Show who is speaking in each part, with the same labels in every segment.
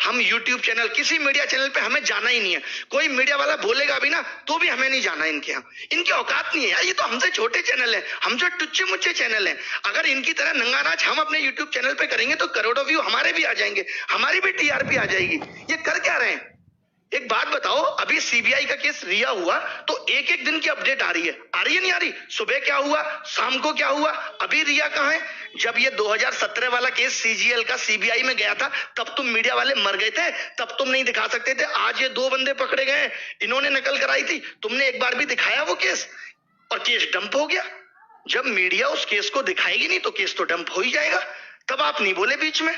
Speaker 1: हम YouTube channel, किसी media channel पे हमें जाना ही नहीं है। कोई मीडिया वाला बोलेगा भी ना तो भी हमें नहीं जाना इनके यहाँ। इनकी औकात नहीं है यार, ये तो हमसे छोटे चैनल है, हमसे टुच्चे मुच्चे चैनल है। अगर इनकी तरह नंगा नाच हम अपने यूट्यूब चैनल पे करेंगे तो करोड़ों व्यू हमारे भी आ जाएंगे, हमारी भी टीआरपी आ जाएगी। ये कर क्या रहे हैं? एक बात बताओ, अभी सीबीआई का केस रिया हुआ तो एक एक दिन की अपडेट आ रही है नहीं आ रही? सुबह क्या हुआ, शाम को क्या हुआ, अभी रिया कहां है? जब ये 2017 वाला केस सीजीएल का सीबीआई में गया था तब तुम मीडिया वाले मर गए थे, तब तुम नहीं दिखा सकते थे। आज ये 2 बंदे पकड़े गए, इन्होंने नकल कराई थी, तुमने एक बार भी दिखाया वो केस और केस डंप हो गया। जब मीडिया उस केस को दिखाएगी नहीं तो केस तो डंप हो ही जाएगा। तब आप नहीं बोले बीच में।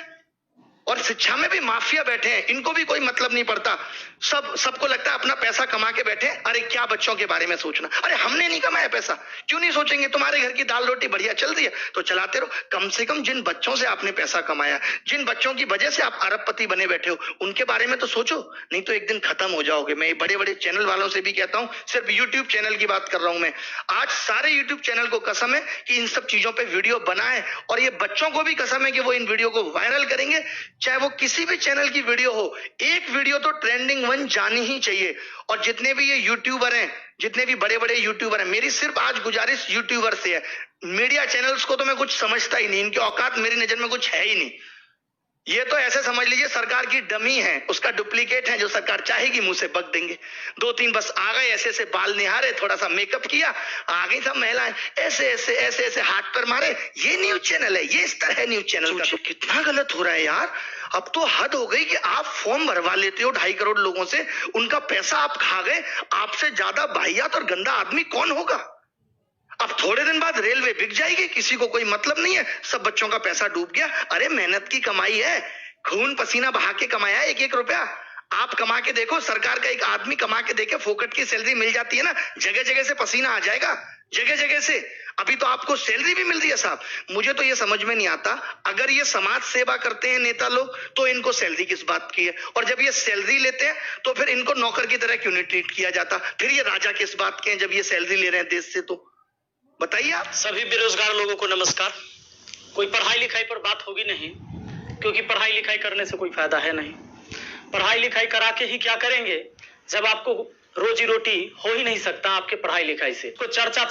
Speaker 1: और शिक्षा में भी माफिया बैठे हैं, इनको भी कोई मतलब नहीं पड़ता। सबको लगता है अपना पैसा कमा के बैठे। अरे क्या बच्चों के बारे में सोचना? अरे हमने नहीं कमाया पैसा, क्यों नहीं सोचेंगे? तुम्हारे घर की दाल रोटी बढ़िया चल रही है तो चलाते रहो। कम से कम जिन बच्चों से आपने पैसा कमाया, जिन बच्चों की वजह से आप अरबपति बने बैठे हो, उनके बारे में तो सोचो, नहीं तो एक दिन खत्म हो जाओगे। मैं बड़े बड़े चैनल वालों से भी कहता हूं, सिर्फ यूट्यूब चैनल की बात कर रहा हूं मैं। आज सारे यूट्यूब चैनल को कसम है कि इन सब चीजों पर वीडियो बनाए, और ये बच्चों को भी कसम है कि वो इन वीडियो को वायरल करेंगे, चाहे वो किसी भी चैनल की वीडियो हो। एक वीडियो तो ट्रेंडिंग 1 जानी ही चाहिए। और जितने भी ये यूट्यूबर हैं, जितने भी बड़े बड़े यूट्यूबर हैं, मेरी सिर्फ आज गुजारिश यूट्यूबर से है, मीडिया चैनल्स को तो मैं कुछ समझता ही नहीं, इनकी औकात मेरी नजर में कुछ है ही नहीं। ये तो ऐसे समझ लीजिए सरकार की डमी है, उसका डुप्लीकेट है, जो सरकार चाहेगी मुंह से बक देंगे। 2-3 बस आ गए, ऐसे ऐसे बाल निहारे, थोड़ा सा मेकअप किया, आ गई सब महिलाएं, ऐसे ऐसे ऐसे ऐसे हाथ पर मारे। ये न्यूज चैनल है, ये इस तरह है न्यूज चैनल का। तो कितना गलत हो रहा है यार। अब तो हद हो गई कि आप फॉर्म भरवा लेते हो 2.5 करोड़ लोगों से, उनका पैसा आप खा गए। आपसे ज्यादा वाहियात और गंदा आदमी कौन होगा? अब थोड़े दिन बाद रेलवे बिक जाएगी, किसी को कोई मतलब नहीं है, सब बच्चों का पैसा डूब गया। अरे मेहनत की कमाई है, खून पसीना बहा के कमाया है 1-1 रुपया। आप कमा के देखो, सरकार का एक आदमी कमा के देखे, फोकट की सैलरी मिल जाती है ना, जगह जगह से पसीना आ जाएगा, जगह जगह से। अभी तो आपको सैलरी भी मिल रही है साहब। मुझे तो ये समझ में नहीं आता, अगर ये समाज सेवा करते हैं नेता लोग तो इनको सैलरी किस बात की है? और जब ये सैलरी लेते हैं तो फिर इनको नौकर की तरह क्यों नहीं ट्रीट किया जाता? फिर ये राजा किस बात के हैं जब ये सैलरी ले रहे हैं देश से? तो बताइए आप।
Speaker 2: सभी बेरोजगार लोगों को नमस्कार। कोई पढ़ाई लिखाई पर बात होगी नहीं, क्योंकि पढ़ाई लिखाई करने से कोई फायदा है नहीं। पढ़ाई लिखाई करा के ही क्या करेंगे जब आपको रोजी रोटी हो ही नहीं सकता आपके पढ़ाई लिखाई से। तो चर्चा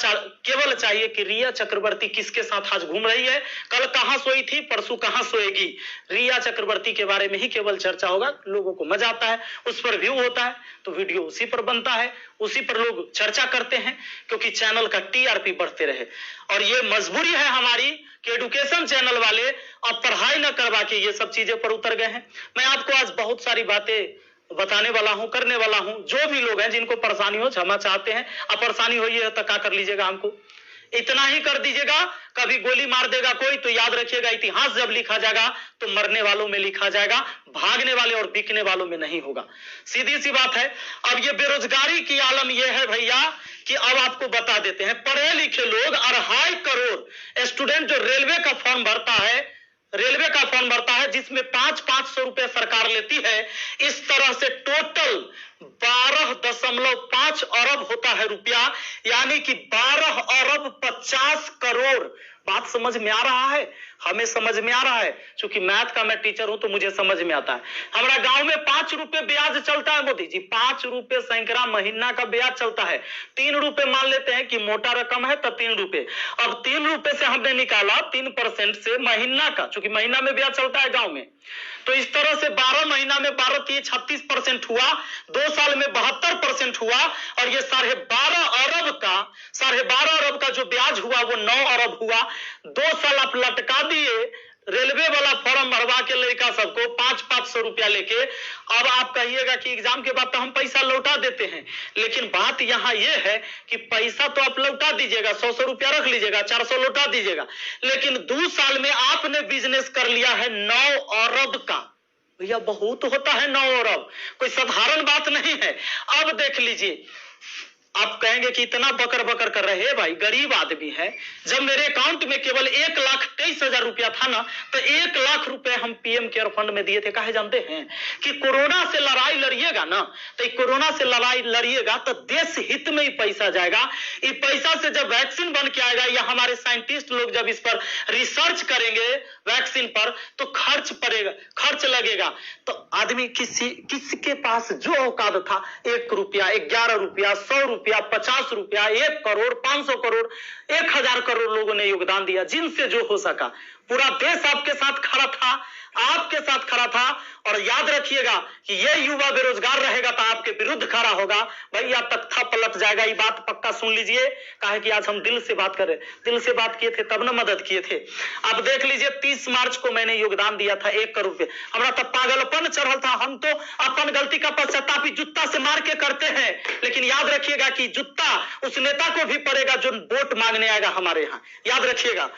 Speaker 2: केवल चाहिए कि रिया चक्रवर्ती किसके साथ आज घूम रही है, कल कहां सोई थी, परसों कहां सोएगी। रिया चक्रवर्ती के बारे में ही केवल चर्चा होगा, लोगों को मजा आता है, उस पर व्यू होता है तो वीडियो उसी पर बनता है, उसी पर लोग चर्चा करते हैं, क्योंकि चैनल का टीआरपी बढ़ते रहे। और ये मजबूरी है हमारी कि एडुकेशन चैनल वाले अब पढ़ाई न करवा के ये सब चीजें पर उतर गए हैं। मैं आपको आज बहुत सारी बातें बताने वाला हूं, करने वाला हूं। जो भी लोग हैं जिनको परेशानी हो, क्षमा चाहते हैं। अब परेशानी हुई है तो क्या कर लीजिएगा, हमको इतना ही कर दीजिएगा। कभी गोली मार देगा कोई तो याद रखिएगा, इतिहास जब लिखा जाएगा तो मरने वालों में लिखा जाएगा, भागने वाले और बिकने वालों में नहीं होगा। सीधी सी बात है। अब ये बेरोजगारी की आलम ये है भैया कि अब आपको बता देते हैं, पढ़े लिखे लोग 2.5 करोड़ स्टूडेंट जो रेलवे का फॉर्म भरता है, जिसमें 500 रुपए सरकार लेती है, इस तरह से टोटल 12.5 अरब होता है रुपया, यानी कि 12 अरब 50 करोड़। बात समझ में आ रहा है? हमें समझ में आ रहा है, क्योंकि मैथ का मैं टीचर हूं तो मुझे समझ में आता है। हमारा गांव में 5 रुपए ब्याज चलता है मोदी जी, 5 रुपए सैकड़ा महीना का ब्याज चलता है। 3 रुपए मान लेते हैं कि मोटा रकम है तो 3 रुपए। अब 3 रुपए से हमने निकाला 3% से महीना का, क्योंकि महीना में ब्याज चलता है गांव में, तो इस तरह से 12 महीना में 12 3 36% हुआ, 2 साल में 72% हुआ, और ये 12.5 अरब का जो ब्याज हुआ वो 9 अरब हुआ। 2 साल आप लटका दिए रेलवे वाला फॉर्म भरवा के लड़का सबको 500 रुपया लेके। अब आप कहिएगा कि एग्जाम के बाद तो हम पैसा लौटा देते हैं, लेकिन बात यहां यह है कि पैसा तो आप लौटा दीजिएगा, 100 रुपया रख लीजिएगा, 400 लौटा दीजिएगा, लेकिन 2 साल में आपने बिजनेस कर लिया है 9 अरब का। भैया बहुत होता है 9 अरब, कोई साधारण बात नहीं है। अब देख लीजिए, आप कहेंगे कि इतना बकर बकर कर रहे हैं भाई, गरीब आदमी है। जब मेरे अकाउंट में केवल 1,23,000 रुपया था ना, तो 1 लाख रुपए हम पीएम केयर फंड में दिए थे। काहे जानते हैं कि कोरोना से लड़ाई लड़िएगा ना, तो कोरोना से लड़ाई लड़िएगा तो देश हित में ही पैसा जाएगा। इस पैसा से जब वैक्सीन बन के आएगा या हमारे साइंटिस्ट लोग जब इस पर रिसर्च करेंगे वैक्सीन पर, तो खर्च पड़ेगा, खर्च लगेगा। तो आदमी किसके पास जो औकात था, 1 रुपया, 11 रुपया, 100 रुपया, 50 रुपया, 1 करोड़, 500 करोड़, 1000 करोड़ लोगों ने योगदान दिया, जिनसे जो हो सका। पूरा देश आपके साथ खड़ा था, आपके साथ खड़ा था। और याद रखिएगा कि ये युवा बेरोजगार रहेगा तो आपके विरुद्ध खड़ा होगा भैया, तख्ता पलट जाएगा। ये बात पक्का सुन लीजिए। काहे कि आज हम दिल से बात कर रहे, दिल से बात किए थे तब ना मदद किए थे। अब देख लीजिए 30 मार्च को मैंने योगदान दिया था 1 करोड़ रुपए। हमारा तब पागलपन चढ़ल था। हम तो अपन गलती का पश्चाताप जुत्ता से मार के करते हैं, लेकिन याद रखिएगा कि जुत्ता उस नेता को भी पड़ेगा जो वोट मांगने आएगा हमारे यहाँ। याद रखिएगा,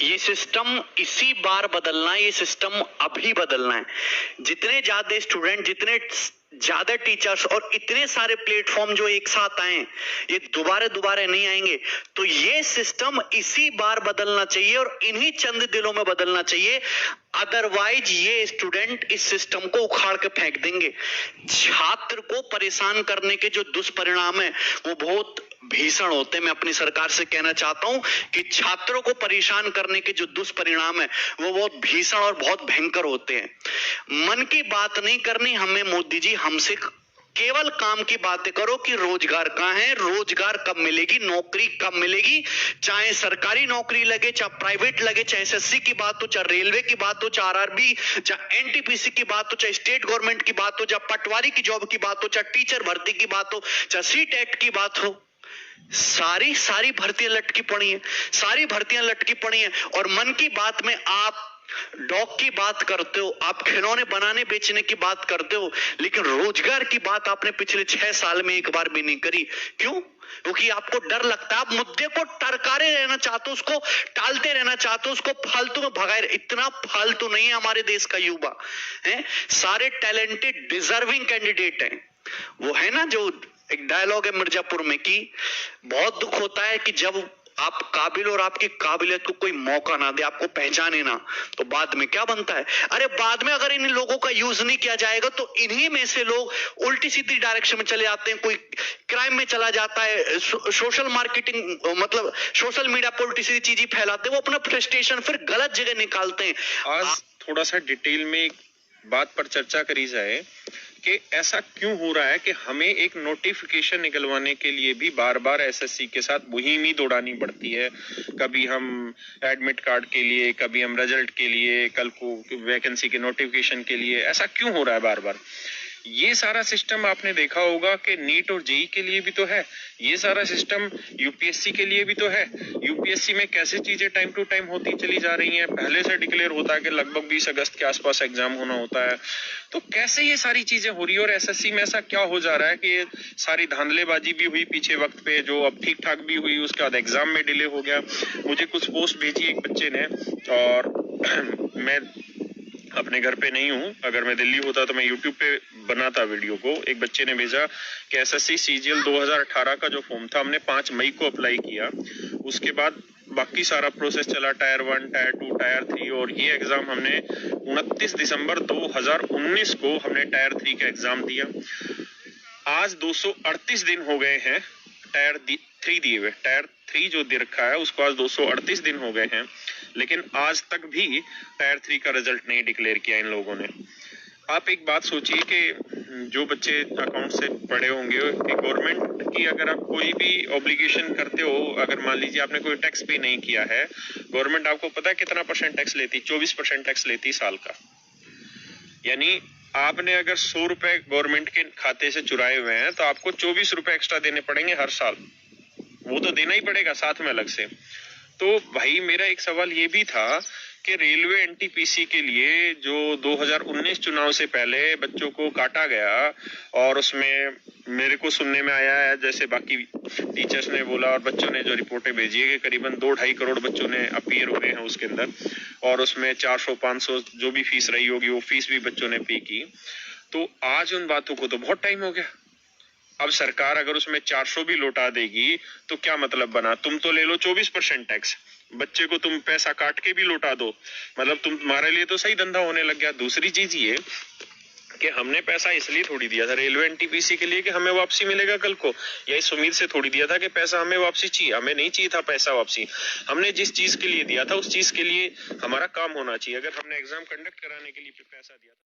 Speaker 3: ये सिस्टम इसी बार बदलना है, ये सिस्टम अभी बदलना है। जितने ज्यादा स्टूडेंट, जितने ज्यादा टीचर्स और इतने सारे प्लेटफॉर्म जो एक साथ आए, ये दोबारा नहीं आएंगे। तो ये सिस्टम इसी बार बदलना चाहिए और इन्हीं चंद दिनों में बदलना चाहिए। अदरवाइज ये स्टूडेंट इस सिस्टम को उखाड़ के फेंक देंगे। छात्र को परेशान करने के जो दुष्परिणाम है वो बहुत भीषण होते हैं। मैं अपनी सरकार से कहना चाहता हूं कि छात्रों को परेशान करने के जो दुष्परिणाम है वो बहुत भीषण और बहुत भयंकर होते हैं। मन की बात नहीं करनी हमें मोदी जी, हमसे केवल काम की बातें करो कि रोजगार कहां है, रोजगार कब मिलेगी, नौकरी कब मिलेगी। चाहे सरकारी नौकरी लगे, चाहे प्राइवेट लगे, चाहे एसएससी की बात हो, चाहे रेलवे की बात हो, चाहे आरआरबी, चाहे एनटीपीसी की बात हो, चाहे स्टेट गवर्नमेंट की बात हो, चाहे पटवारी की जॉब की बात हो, चाहे टीचर भर्ती की बात हो, चाहे सीटेट की बात हो, सारी भर्तियां लटकी पड़ी हैं, सारी भर्तियां लटकी पड़ी हैं। और मन की बात में आप डॉग की बात करते हो, आप खिलौने बनाने बेचने की बात करते हो, लेकिन रोजगार की बात आपने पिछले 6 साल में एक बार भी नहीं करी। क्यों? क्योंकि आपको डर लगता है, आप मुद्दे को टरकारे रहना चाहते हो, उसको टालते रहना चाहते हो, उसको फालतू में भगाए। इतना फालतू नहीं है हमारे देश का युवा है, सारे टैलेंटेड डिजर्विंग कैंडिडेट हैं। वो है ना जो एक डायलॉग है मिर्जापुर में कि बहुत दुख होता है कि जब आप काबिल और आपकी काबिलियत को कोई मौका ना दे, आपको पहचाने ना, तो बाद में क्या बनता है। अरे बाद में अगर इन लोगों का यूज नहीं किया जाएगा तो इन्हीं में से लोग उल्टी सीधी डायरेक्शन में चले जाते हैं, कोई क्राइम में चला जाता है, सोशल मार्केटिंग मतलब सोशल मीडिया पर उल्टी सीधी चीजें फैलाते हैं, वो अपना फ्रस्ट्रेशन फिर गलत जगह निकालते हैं।
Speaker 4: आज थोड़ा सा डिटेल में एक बात पर चर्चा करी जाए कि ऐसा क्यों हो रहा है कि हमें एक नोटिफिकेशन निकलवाने के लिए भी बार बार एसएससी के साथ मुहिम ही दौड़ानी पड़ती है। कभी हम एडमिट कार्ड के लिए, कभी हम रिजल्ट के लिए, कल को वैकेंसी के नोटिफिकेशन के लिए। ऐसा क्यों हो रहा है बार बार? ये सारा सिस्टम आपने देखा होगा कि नीट और जेई के लिए भी तो है, ये सारा सिस्टम यूपीएससी के लिए भी तो है। यूपीएससी में कैसे चीजें टाइम टू टाइम होती चली जा रही हैं, पहले से डिक्लेयर होता है कि लगभग 20 अगस्त के आसपास एग्जाम होना होता है। तो कैसे ये सारी चीजें हो रही है और एसएससी में ऐसा क्या हो जा रहा है कि ये सारी धांधलेबाजी भी हुई पीछे वक्त पे, जो अब ठीक ठाक भी हुई, उसके बाद एग्जाम में डिले हो गया। मुझे कुछ पोस्ट भेजी एक बच्चे ने, और मैं अपने घर पे नहीं हूँ, अगर मैं दिल्ली होता तो मैं यूट्यूब पे बनाता वीडियो को। एक बच्चे ने भेजा कि एसएससी सीजीएल 2018 का जो फॉर्म था हमने 5 मई को अप्लाई किया, उसके बाद बाकी सारा प्रोसेस चला, टायर 1, टायर 2, टायर 3, और ये एग्जाम हमने 29 दिसंबर 2019 को हमने टायर 3 का एग्जाम दिया। आज 238 दिन हो गए हैं टायर 3 दिए हुए। टायर 3 जो दे रखा है उसको आज 238 दिन हो गए हैं, लेकिन आज तक भी टायर 3 का रिजल्ट नहीं डिक्लेयर किया इन लोगों ने। आप एक बात सोचिए कि जो बच्चे अकाउंट से पढ़े होंगे, गवर्नमेंट की अगर आप कोई भी ऑब्लिगेशन करते हो, अगर मान लीजिए आपने कोई टैक्स पे नहीं किया है, गवर्नमेंट आपको पता है कितना % टैक्स लेती? 24% टैक्स लेती साल का। यानी आपने अगर 100 रुपए गवर्नमेंट के खाते से चुराए हुए हैं तो आपको 24 रुपए एक्स्ट्रा देने पड़ेंगे हर साल। वो तो देना ही पड़ेगा साथ में अलग से। तो भाई मेरा एक सवाल ये भी था कि रेलवे एनटीपीसी के लिए जो 2019 चुनाव से पहले बच्चों को काटा गया, और उसमें मेरे को सुनने में आया है, जैसे बाकी टीचर्स ने बोला और बच्चों ने जो रिपोर्टें भेजी है, कि करीबन 2-2.5 करोड़ बच्चों ने अपीयर हुए हैं उसके अंदर, और उसमें 400-500 जो भी फीस रही होगी वो फीस भी बच्चों ने पे की। तो आज उन बातों को तो बहुत टाइम हो गया। अब सरकार अगर उसमें 400 भी लौटा देगी तो क्या मतलब बना? तुम तो ले लो 24% टैक्स, बच्चे को तुम पैसा काट के भी लौटा दो, मतलब तुम्हारे लिए तो सही धंधा होने लग गया। दूसरी चीज ये कि हमने पैसा इसलिए थोड़ी दिया था रेलवे एनटीपीसी के लिए कि हमें वापसी मिलेगा कल को, या इस उम्मीद से थोड़ी दिया था कि पैसा हमें वापसी चाहिए। हमें नहीं चाहिए था पैसा वापसी, हमने जिस चीज के लिए दिया था उस चीज के लिए हमारा काम होना चाहिए। अगर हमने एग्जाम कंडक्ट कराने के लिए पैसा दिया था